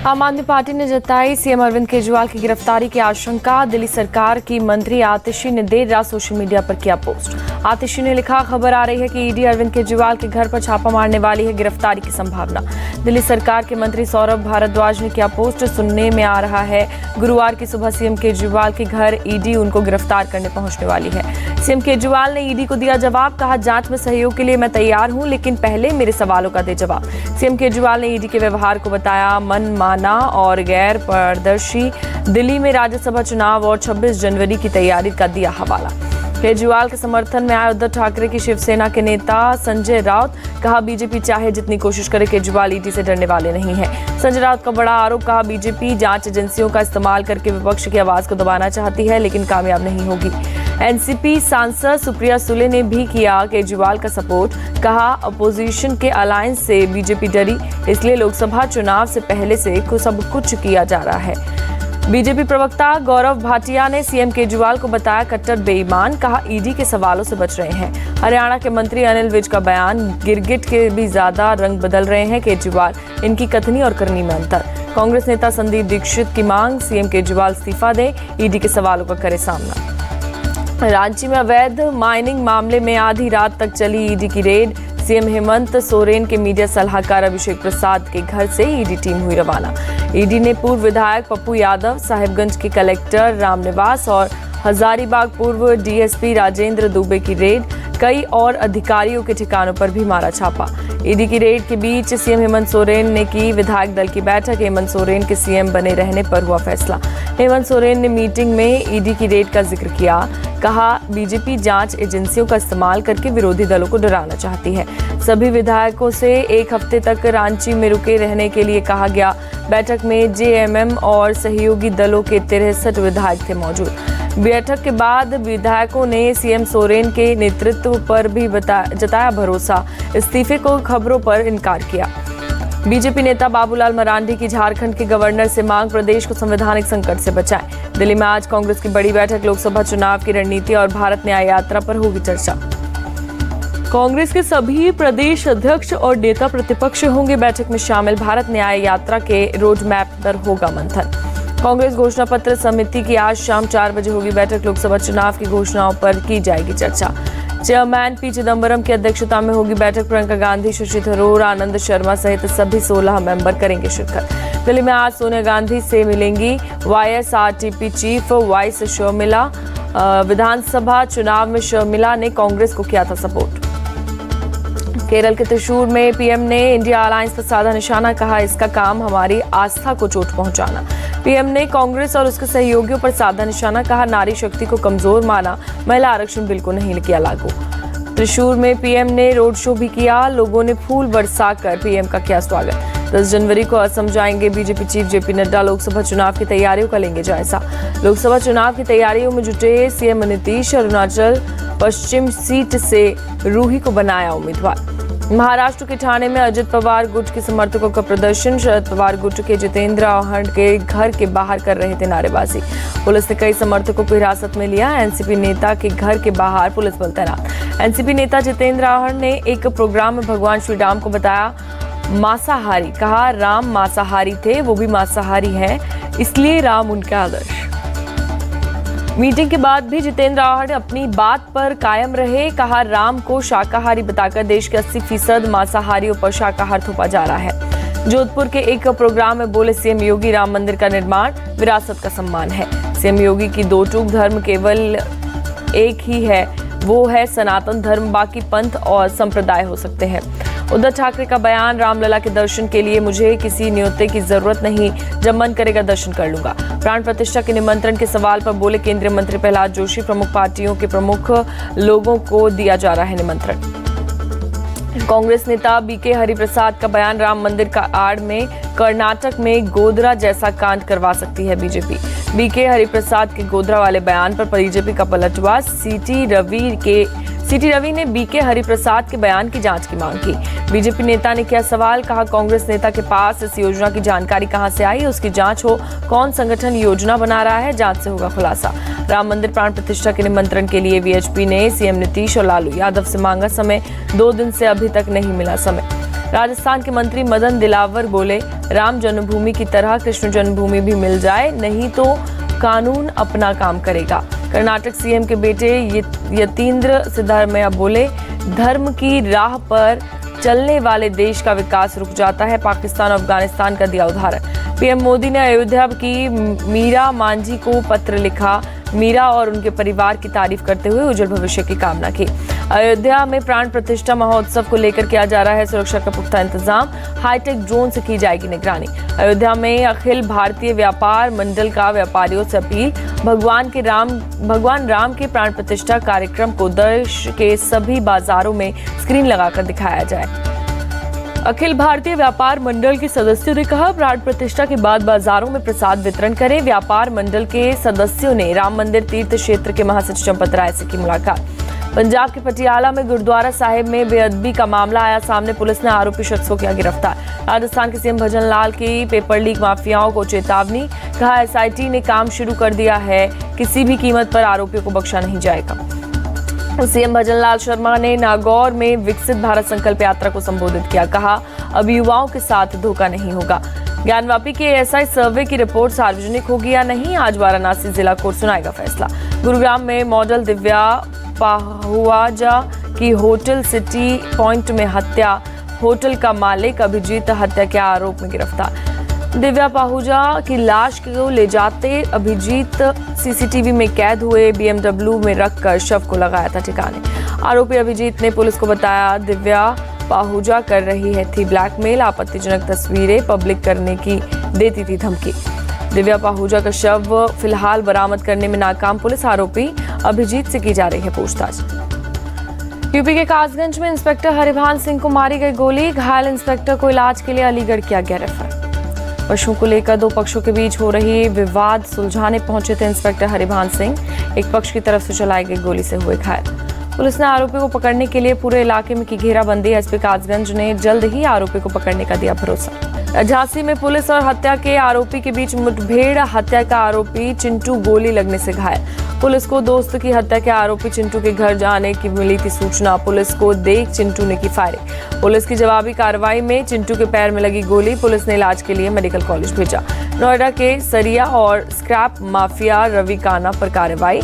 आम आदमी पार्टी ने जताई सीएम अरविंद केजरीवाल की गिरफ्तारी की आशंका। दिल्ली सरकार की मंत्री आतिशी ने देर रात सोशल मीडिया पर किया पोस्ट। आतिशी ने लिखा, खबर आ रही है कि ईडी अरविंद केजरीवाल के घर पर छापा मारने वाली है, गिरफ्तारी की संभावना। दिल्ली सरकार के मंत्री सौरभ भारद्वाज ने किया पोस्ट। सुनने में आ रहा है गुरुवार की सुबह सीएम केजरीवाल के घर ईडी उनको गिरफ्तार करने पहुंचने वाली है। सीएम केजरीवाल ने ईडी को दिया जवाब, कहा जांच में सहयोग के लिए मैं तैयार हूं, लेकिन पहले मेरे सवालों का दे जवाब। सीएम केजरीवाल ने ईडी के व्यवहार को बताया मनमाना और गैर पारदर्शी। दिल्ली में राज्यसभा चुनाव और 26 जनवरी की तैयारी का दिया हवाला। केजरीवाल के समर्थन में आए उद्धव ठाकरे की शिवसेना के नेता संजय राउत, कहा बीजेपी चाहे जितनी कोशिश करे केजरीवाल ईडी से डरने वाले नहीं है। संजय राउत का बड़ा आरोप, कहा बीजेपी जांच एजेंसियों का इस्तेमाल करके विपक्ष की आवाज को दबाना चाहती है, लेकिन कामयाब नहीं होगी। एनसीपी सांसद सुप्रिया सुले ने भी किया केजरीवाल का सपोर्ट, कहा अपोजिशन के अलायंस से बीजेपी डरी, इसलिए लोकसभा चुनाव से पहले से सब कुछ किया जा रहा है। बीजेपी प्रवक्ता गौरव भाटिया ने सीएम केजरीवाल को बताया कट्टर बेईमान, कहा ईडी के सवालों से बच रहे हैं। हरियाणा के मंत्री अनिल विज का बयान, गिरगिट के भी ज्यादा रंग बदल रहे हैं केजरीवाल, इनकी कथनी और करनी में अंतर। कांग्रेस नेता संदीप दीक्षित की मांग, सीएम केजरीवाल इस्तीफा दे, ईडी के सवालों का करे सामना। रांची में अवैध माइनिंग मामले में आधी रात तक चली ईडी की रेड। सीएम हेमंत सोरेन के मीडिया सलाहकार अभिषेक प्रसाद के घर से ईडी टीम हुई रवाना। ईडी ने पूर्व विधायक पप्पू यादव, साहिबगंज के कलेक्टर रामनिवास और हजारीबाग पूर्व डीएसपी राजेंद्र दुबे की रेड। कई और अधिकारियों के ठिकानों पर भी मारा छापा। ईडी की रेड के बीच सीएम हेमंत सोरेन ने की विधायक दल की बैठक। हेमंत सोरेन के सीएम बने रहने पर हुआ फैसला। हेमंत सोरेन ने मीटिंग में ईडी की रेड का जिक्र किया, कहा बीजेपी जांच एजेंसियों का इस्तेमाल करके विरोधी दलों को डराना चाहती है। सभी विधायकों से एक हफ्ते तक रांची में रुके रहने के लिए कहा गया। बैठक में जेएमएम और सहयोगी दलों के 63 विधायक थे मौजूद। बैठक के बाद विधायकों ने सीएम सोरेन के नेतृत्व पर भी जताया भरोसा। इस्तीफे को खबरों पर इनकार किया। बीजेपी नेता बाबूलाल मरांडी की झारखंड के गवर्नर से मांग, प्रदेश को संवैधानिक संकट से बचाएं। दिल्ली में आज कांग्रेस की बड़ी बैठक, लोकसभा चुनाव की रणनीति और भारत न्याय यात्रा पर होगी चर्चा। कांग्रेस के सभी प्रदेश अध्यक्ष और नेता प्रतिपक्ष होंगे बैठक में शामिल। भारत न्याय यात्रा के रोड मैप पर होगा मंथन। कांग्रेस घोषणा पत्र समिति की आज शाम 4 बजे होगी बैठक। लोकसभा चुनाव की घोषणाओं पर की जाएगी चर्चा। चेयरमैन पी चिदम्बरम की अध्यक्षता में होगी बैठक। प्रियंका गांधी, शशि थरूर, आनंद शर्मा सहित सभी 16 मेंबर करेंगे शिरकत। दिल्ली में आज सोनिया गांधी से मिलेंगी वाईएसआरटीपी चीफ वाइस शर्मिला। विधानसभा चुनाव में शर्मिला ने कांग्रेस को किया था सपोर्ट। केरल के त्रिशूर में पीएम ने इंडिया अलायंस पर साधा निशाना, कहा इसका काम हमारी आस्था को चोट पहुंचाना। पीएम ने कांग्रेस और उसके सहयोगियों पर साधा निशाना, कहा नारी शक्ति को कमजोर माना, महिला आरक्षण बिल को नहीं किया लागू। त्रिशूर में पीएम ने रोड शो भी किया, लोगों ने फूल बरसाकर पीएम का किया स्वागत। 10 जनवरी को असम जाएंगे BJP chief JP Nadda. Lok Sabha चुनाव की तैयारियों का लेंगे जायजा। लोकसभा चुनाव की तैयारियों में जुटे सीएम नीतीश। अरुणाचल पश्चिम सीट से रूही को बनाया उम्मीदवार। महाराष्ट्र के ठाणे में अजित पवार गुट के समर्थकों का प्रदर्शन। शरद पवार गुट के जितेंद्र आहड़ के घर के बाहर कर रहे थे नारेबाजी। पुलिस ने कई समर्थकों को हिरासत में लिया। एनसीपी नेता के घर के बाहर पुलिस बल तैनात। एनसीपी नेता जितेंद्र आहड़ ने एक प्रोग्राम में भगवान श्री राम को बताया मांसाहारी, कहा राम मांसाहारी थे, वो भी मांसाहारी हैं, इसलिए राम उनका आदर्श। मीटिंग के बाद भी जितेंद्र आहड़ अपनी बात पर कायम रहे, कहा राम को शाकाहारी बताकर देश के 80% मांसाहारियों पर शाकाहार थोपा जा रहा है। जोधपुर के एक प्रोग्राम में बोले सीएम योगी, राम मंदिर का निर्माण विरासत का सम्मान है। सीएम योगी की दो टूक, धर्म केवल एक ही है, वो है सनातन धर्म, बाकी पंथ और संप्रदाय हो सकते हैं। उद्धव ठाकरे का बयान, रामलला के दर्शन के लिए मुझे किसी न्योते की जरूरत नहीं, जब मन करेगा दर्शन कर लूंगा। प्राण प्रतिष्ठा के निमंत्रण के सवाल पर बोले केंद्रीय मंत्री प्रहलाद जोशी, प्रमुख पार्टियों के प्रमुख लोगों को दिया जा रहा है निमंत्रण। कांग्रेस नेता बीके हरिप्रसाद का बयान, राम मंदिर का आड़ में कर्नाटक में गोधरा जैसा कांड करवा सकती है बीजेपी। बीके हरिप्रसाद के गोधरा वाले बयान पर बीजेपी का पलटवार। सीटी रवि ने बीके हरिप्रसाद के बयान की जांच की मांग की। बीजेपी नेता ने किया सवाल, कहा कांग्रेस नेता के पास इस योजना की जानकारी कहां से आई, उसकी जांच हो, कौन संगठन योजना बना रहा है, जांच से होगा खुलासा। राम मंदिर प्राण प्रतिष्ठा के निमंत्रण के लिए वीएचपी ने सीएम नीतीश और लालू यादव से मांगा समय, 2 दिन से अभी तक नहीं मिला समय। राजस्थान के मंत्री मदन दिलावर बोले, राम जन्मभूमि की तरह कृष्ण जन्मभूमि भी मिल जाए, नहीं तो कानून अपना काम करेगा। कर्नाटक सीएम के बेटे यतींद्र सिद्धरामैया बोले, धर्म की राह पर चलने वाले देश का विकास रुक जाता है। पाकिस्तान और अफगानिस्तान का दिया उदाहरण। पीएम मोदी ने अयोध्या की मीरा मांझी को पत्र लिखा, मीरा और उनके परिवार की तारीफ करते हुए उज्जवल भविष्य की कामना की। अयोध्या में प्राण प्रतिष्ठा महोत्सव को लेकर किया जा रहा है सुरक्षा का पुख्ता इंतजाम, हाईटेक ड्रोन से की जाएगी निगरानी। अयोध्या में अखिल भारतीय व्यापार मंडल का व्यापारियों से अपील, भगवान राम के प्राण प्रतिष्ठा कार्यक्रम को देश के सभी बाजारों में स्क्रीन लगाकर दिखाया जाए। अखिल भारतीय व्यापार मंडल के सदस्यों ने कहा, प्राण प्रतिष्ठा के बाद बाजारों में प्रसाद वितरण करें। व्यापार मंडल के सदस्यों ने राम मंदिर तीर्थ क्षेत्र के महासचिव चंपत राय से की मुलाकात। पंजाब के पटियाला में गुरुद्वारा साहिब में बेअदबी का मामला आया सामने, पुलिस ने आरोपी शख्स को किया गिरफ्तार। राजस्थान के सीएम भजन लाल की पेपर लीक माफियाओं को चेतावनी, कहा एसआईटी ने काम शुरू कर दिया है, किसी भी कीमत पर आरोपियों को बख्शा नहीं जाएगा। सीएम भजन लाल शर्मा ने नागौर में विकसित भारत संकल्प यात्रा को संबोधित किया, कहा अब युवाओं के साथ धोखा नहीं होगा। ज्ञानवापी के एएसआई सर्वे की रिपोर्ट सार्वजनिक होगी या नहीं, आज वाराणसी जिला कोर्ट सुनाएगा फैसला। गुरुग्राम में मॉडल दिव्या पाहुजा की होटल सिटी पॉइंट में हत्या, होटल का मालिक अभिजीत हत्या के आरोप में गिरफ्तार। दिव्या पाहुजा की लाश को ले जाते अभिजीत सीसीटीवी में कैद हुए, बीएमडब्ल्यू में रखकर शव को लगाया था ठिकाने। आरोपी अभिजीत ने पुलिस को बताया, दिव्या पाहुजा कर रही थी ब्लैकमेल, आपत्तिजनक तस्वीरें पब्लिक करने की देती थी धमकी। दिव्या पाहुजा का शव फिलहाल बरामद करने में नाकाम पुलिस, आरोपी अभिजीत से की जा रही है पूछताछ। यूपी के कासगंज में इंस्पेक्टर हरिभान सिंह को मारी गई गोली, घायल इंस्पेक्टर को इलाज के लिए अलीगढ़ किया गया रेफर। पशुओं को लेकर दो पक्षों के बीच हो रही विवाद सुलझाने पहुंचे थे इंस्पेक्टर हरिभान सिंह, एक पक्ष की तरफ से चलाई गई गोली से हुए घायल। पुलिस ने आरोपी को पकड़ने के लिए पूरे इलाके में की घेराबंदी। एसपी कासगंज ने जल्द ही आरोपी को पकड़ने का दिया भरोसा। झांसी में पुलिस और हत्या के आरोपी के बीच मुठभेड़, हत्या का आरोपी चिंटू गोली लगने से घायल। पुलिस को दोस्त की हत्या के आरोपी चिंटू के घर जाने की मिली थी सूचना, पुलिस को देख चिंटू ने की फायरिंग। पुलिस की जवाबी कार्रवाई में चिंटू के पैर में लगी गोली, पुलिस ने इलाज के लिए मेडिकल कॉलेज भेजा। नोएडा के सरिया और स्क्रैप माफिया रवि काना पर कार्रवाई,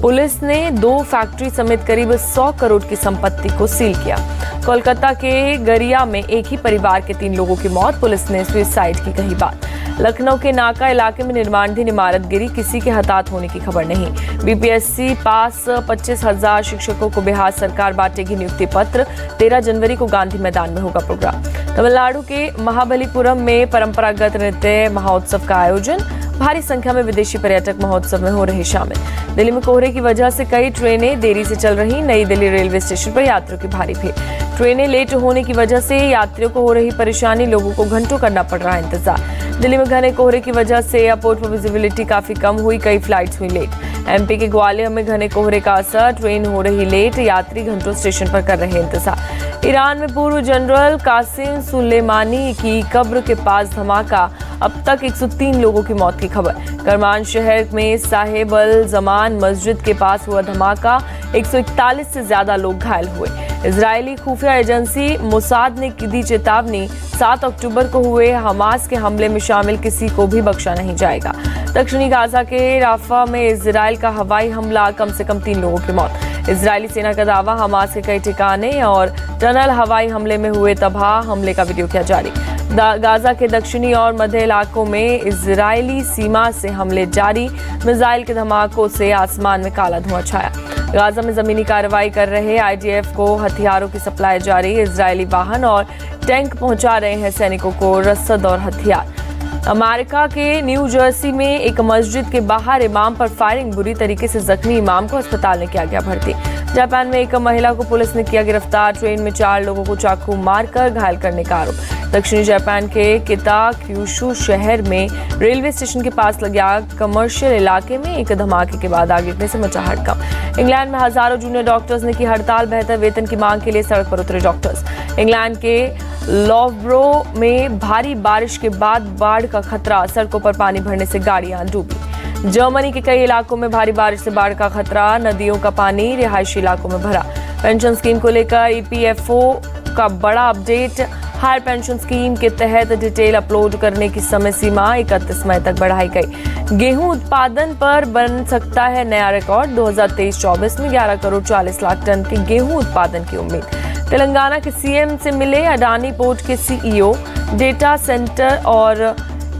पुलिस ने 2 फैक्ट्री समेत करीब 100 करोड़ की संपत्ति को सील किया। कोलकाता के गरिया में एक ही परिवार के 3 लोगों की मौत, पुलिस ने सुसाइड की कही बात। लखनऊ के नाका इलाके में निर्माणाधीन इमारत गिरी, किसी के हताहत होने की खबर नहीं। बीपीएससी पास 25,000 शिक्षकों को बिहार सरकार बांटेगी नियुक्ति पत्र, 13 जनवरी को गांधी मैदान में होगा प्रोग्राम। तमिलनाडु के महाबलीपुरम में परंपरागत नृत्य महोत्सव का आयोजन, भारी संख्या में विदेशी पर्यटक महोत्सव में हो रहे शामिल। दिल्ली में कोहरे की वजह से कई ट्रेनें देरी से चल रही, नई दिल्ली रेलवे स्टेशन पर यात्रियों की भारी भीड़। ट्रेनें लेट होने की वजह से यात्रियों को हो रही परेशानी, लोगों को घंटों करना पड़ रहा है इंतजार। दिल्ली में घने कोहरे की वजह से एयरपोर्ट पर विजिबिलिटी काफी कम हुई, कई फ्लाइट्स हुई लेट। एमपी के ग्वालियर में घने कोहरे का असर, ट्रेन हो रही लेट, यात्री घंटों स्टेशन पर कर रहे इंतजार। ईरान में पूर्व जनरल कासिम सुलेमानी की कब्र के पास धमाका, अब तक 103 लोगों की मौत की खबर। करमान शहर में साहेब अल जमान मस्जिद के पास हुआ धमाका, 141 से ज्यादा लोग घायल हुए। इजरायली खुफिया एजेंसी मोसाद ने दी चेतावनी, 7 अक्टूबर को हुए हमास के हमले में शामिल किसी को भी बख्शा नहीं जाएगा। दक्षिणी गाजा के राफा में इजरायल का हवाई हमला, कम से कम 3 लोगों की मौत। इजरायली सेना का दावा, हमास के कई ठिकाने और टनल हवाई हमले में हुए तबाह, हमले का वीडियो किया जारी। गाजा के दक्षिणी और मध्य इलाकों में इजरायली सीमा से हमले जारी, मिसाइल के धमाकों से आसमान में काला धुआं छाया। गाजा में जमीनी कार्रवाई कर रहे आईडीएफ को हथियारों की सप्लाई जारी, इजरायली वाहन और टैंक पहुंचा रहे हैं सैनिकों को रसद और हथियार। अमेरिका के न्यू जर्सी में एक मस्जिद के बाहर इमाम पर फायरिंग, बुरी तरीके से जख्मी इमाम को अस्पताल में किया गया भर्ती। जापान में एक महिला को पुलिस ने किया गिरफ्तार, ट्रेन में 4 लोगों को चाकू मारकर घायल करने का आरोप। दक्षिणी जापान के किता क्यूशु शहर में रेलवे स्टेशन के पास लगे आग, कमर्शियल इलाके में एक धमाके के बाद आग लगने से मचा हड़कंप। इंग्लैंड में हजारों जूनियर डॉक्टर्स ने की हड़ताल, बेहतर वेतन की मांग के लिए सड़क पर उतरे डॉक्टर्स। इंग्लैंड के लॉवब्रो में भारी बारिश के बाद बाढ़ का खतरा, सड़कों पर पानी भरने से गाड़ियां डूबी। जर्मनी के कई इलाकों में भारी बारिश से बाढ़ का खतरा, नदियों का पानी रिहायशी इलाकों में भरा। पेंशन स्कीम को लेकर ईपीएफओ का बड़ा अपडेट, हायर पेंशन स्कीम के तहत डिटेल अपलोड करने की समय सीमा 31 मई तक बढ़ाई गई। गेहूं उत्पादन पर बन सकता है नया रिकॉर्ड। 2023-24 में 11 करोड़ 40 लाख टन के गेहूं उत्पादन की उम्मीद। तेलंगाना के सीएम से मिले अडानी पोर्ट के सीईओ। डेटा सेंटर और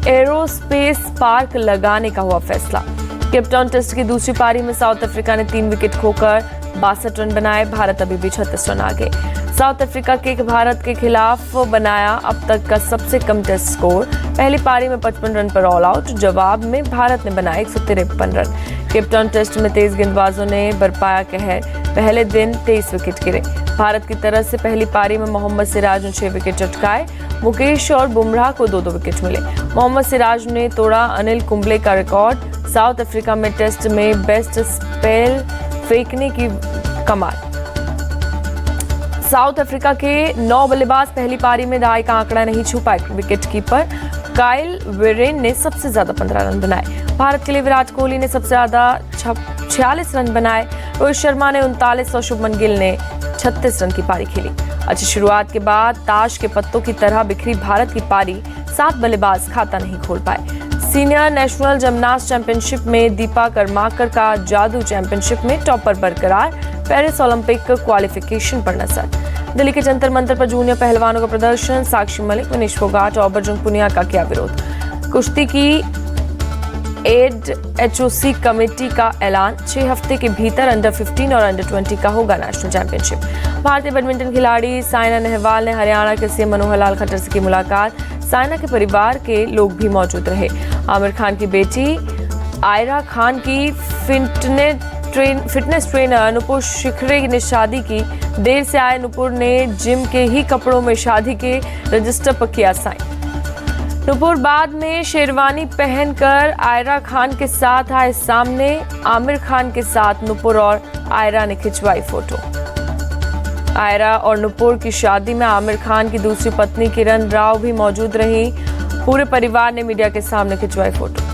एरोस्पेस पार्क लगाने का हुआ फैसला। केपटाउन टेस्ट की दूसरी पारी में साउथ अफ्रीका ने 3 विकेट खोकर 62 रन बनाए। भारत अभी भी 36 रन आगे। साउथ अफ्रीका के भारत के खिलाफ बनाया अब तक का सबसे कम टेस्ट स्कोर। पहली पारी में 55 रन पर ऑल आउट। जवाब में भारत ने बनाए 153 रन। केपटाउन टेस्ट में तेज गेंदबाजों ने बरपाया कहर। पहले दिन 23 विकेट गिरे। भारत की तरफ से पहली पारी में मोहम्मद सिराज ने 6 विकेट चटकाए। मुकेश और बुमराह को 2-2 विकेट मिले। मोहम्मद सिराज ने तोड़ा अनिल कुंबले का रिकॉर्ड। साउथ अफ्रीका में टेस्ट में बेस्ट स्पेल फेंकने की कमाल। साउथ अफ्रीका के 9 बल्लेबाज पहली पारी में दहाई का आंकड़ा नहीं छू पाए। विकेट कीपर काइल वेरेन ने सबसे ज्यादा 15 रन बनाए। भारत के लिए विराट कोहली ने सबसे ज्यादा 46 रन बनाए। रोहित शर्मा ने 39 और शुभमन गिल ने 36 रन की पारी खेली। अच्छी शुरुआत के बाद ताश के पत्तों की तरह बिखरी भारत की पारी। 7 बल्लेबाज खाता नहीं खोल पाए। सीनियर नेशनल जिमनास्ट चैंपियनशिप में दीपा कर्माकर का जादू। चैंपियनशिप में टॉपर बरकरार। पेरिस ओलंपिक क्वालिफिकेशन पर नजर। दिल्ली के जंतर मंतर पर जूनियर पहलवानों का प्रदर्शन। साक्षी मलिक, मनीष फोगाट और बजरंग पुनिया का किया विरोध। कुश्ती की एचओसी कमेटी का ऐलान। 6 हफ्ते के भीतर अंडर 15 और अंडर 20 का होगा नेशनल चैंपियनशिप। भारतीय बैडमिंटन खिलाड़ी साइना नेहवाल ने हरियाणा के सीएम मनोहर लाल खट्टर से की मुलाकात। साइना के परिवार के लोग भी मौजूद रहे। आमिर खान की बेटी आयरा खान की फिटनेस ट्रेनर नुपुर शिखरे ने शादी की। देर से आए नुपुर ने जिम के ही कपड़ों में शादी के रजिस्टर पर किया साइन। नुपुर बाद में शेरवानी पहनकर आयरा खान के साथ आए सामने। आमिर खान के साथ नुपुर और आयरा ने खिंचवाई फोटो। आयरा और नुपुर की शादी में आमिर खान की दूसरी पत्नी किरण राव भी मौजूद रही। पूरे परिवार ने मीडिया के सामने खिंचवाई फोटो।